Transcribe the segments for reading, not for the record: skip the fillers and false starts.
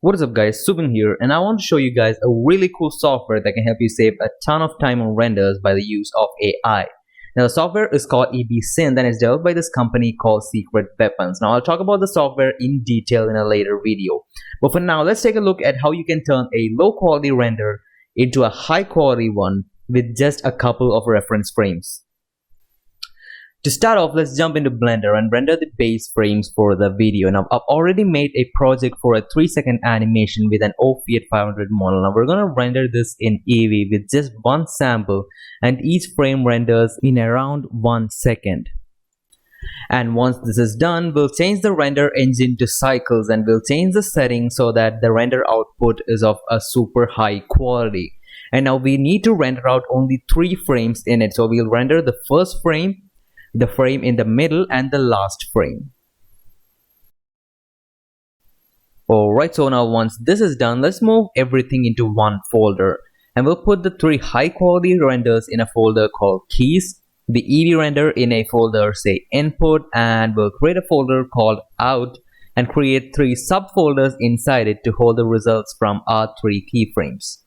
What is up guys, Subin here, and I want to show you guys a really cool software that can help you save a ton of time on renders by the use of AI. Now the software is called EBSynth and it's developed by this company called Secret Weapons. Now I'll talk about the software in detail in a later video. But for now, let's take a look at how you can turn a low quality render into a high quality one with just a couple of reference frames. To start off, let's jump into Blender and render the base frames for the video. Now, I've already made a project for a 3-second animation with an Ophiat 500 model. Now, we're going to render this in Eevee with just one sample, and each frame renders in around 1 second. And once this is done, we'll change the render engine to cycles and we'll change the settings so that the render output is of a super high quality. And now we need to render out only 3 frames in it. So we'll render the first frame, the frame in the middle, and the last frame. Alright, so now once this is done, let's move everything into one folder. And we'll put the 3 high quality renders in a folder called keys, the Eevee render in a folder say input, and we'll create a folder called out and create 3 subfolders inside it to hold the results from our 3 keyframes.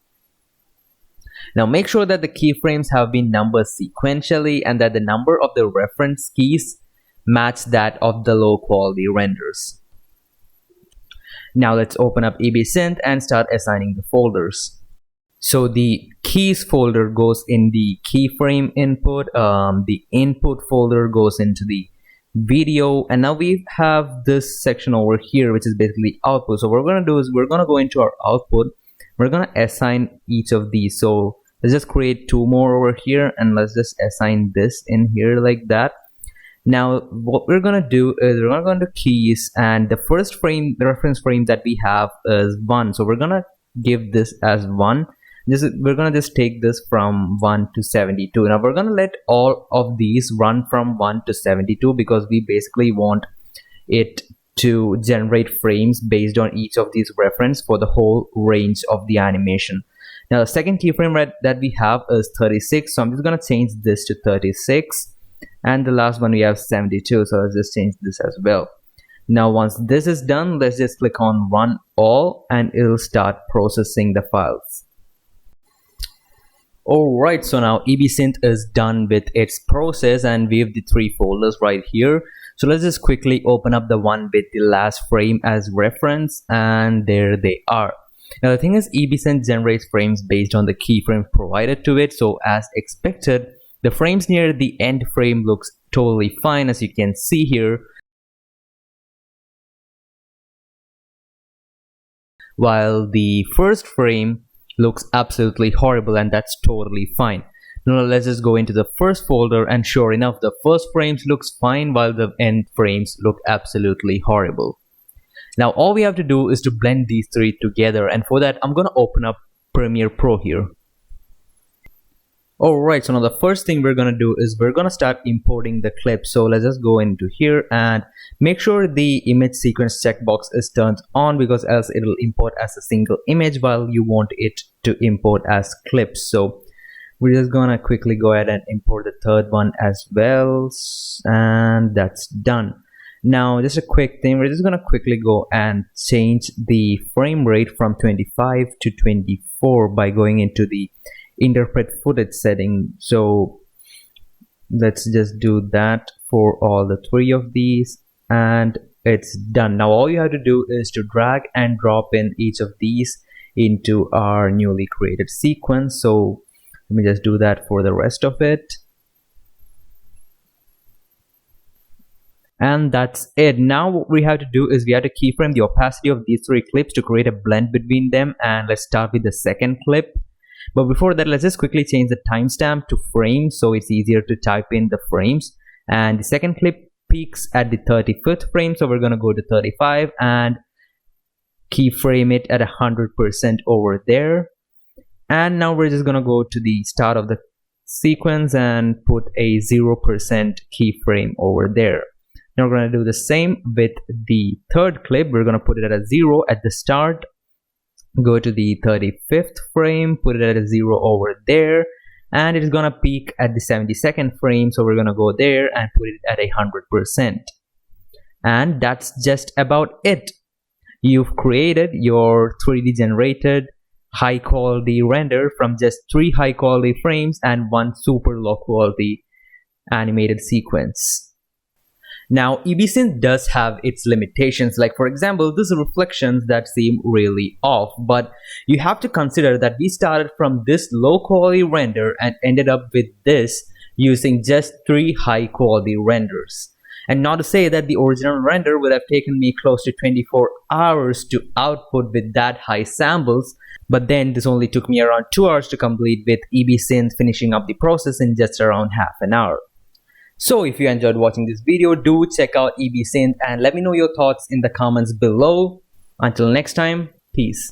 Now make sure that the keyframes have been numbered sequentially and that the number of the reference keys match that of the low quality renders. Now let's open up EBSynth and start assigning the folders. So the keys folder goes in the keyframe input, the input folder goes into the video, and now we have this section over here which is basically output. So what we're going to do is we're going to go into our output. We're going to assign each of these. So let's just create 2 more over here and let's just assign this in here like that. Now what we're going to do is we're going to go into keys, and the first frame, the reference frame that we have is 1. So we're going to give this as 1. We're going to just take this from 1 to 72. Now we're going to let all of these run from 1 to 72 because we basically want it to generate frames based on each of these reference for the whole range of the animation. Now the second keyframe that we have is 36, so I'm just going to change this to 36, and the last one we have 72, so let's just change this as well. Now once this is done, let's just click on run all and it'll start processing the files. Alright, so now EBSynth is done with its process and we have the 3 folders right here. So let's just quickly open up the one with the last frame as reference, and there they are. Now the thing is, EBSynth generates frames based on the keyframes provided to it. So as expected, the frames near the end frame looks totally fine, as you can see here, while the first frame looks absolutely horrible, and that's totally fine. Now let's just go into the first folder, and sure enough, the first frames looks fine while the end frames look absolutely horrible. Now all we have to do is to blend these 3 together, and for that I'm going to open up Premiere Pro here. Alright, so now the first thing we're going to do is we're going to start importing the clip. So let's just go into here and make sure the image sequence checkbox is turned on, because else it'll import as a single image while you want it to import as clips. So we're just gonna quickly go ahead and import the third one as well, and that's done. Now just a quick thing, we're just gonna quickly go and change the frame rate from 25 to 24 by going into the interpret footage setting. So let's just do that for all the 3 of these, and it's done. Now all you have to do is to drag and drop in each of these into our newly created sequence. So let me just do that for the rest of it. And that's it. Now what we have to do is we have to keyframe the opacity of these 3 clips to create a blend between them. And let's start with the second clip. But before that, let's just quickly change the timestamp to frames so it's easier to type in the frames. And the second clip peaks at the 35th frame, so we're going to go to 35 and keyframe it at 100% over there. And now we're just gonna go to the start of the sequence and put a 0% keyframe over there. Now we're gonna do the same with the third clip. We're gonna put it at a 0 at the start, go to the 35th frame, put it at a 0 over there, and it's gonna peak at the 72nd frame, so we're gonna go there and put it at 100%. And that's just about it. you've created your 3D generated high quality render from just 3 high quality frames and 1 super low quality animated sequence. Now, EBSynth does have its limitations, like for example, these reflections that seem really off, but you have to consider that we started from this low quality render and ended up with this using just 3 high quality renders. And not to say that the original render would have taken me close to 24 hours to output with that high samples, but then this only took me around 2 hours to complete, with EBSynth finishing up the process in just around half an hour. So if you enjoyed watching this video, do check out EBSynth and let me know your thoughts in the comments below. Until next time, peace.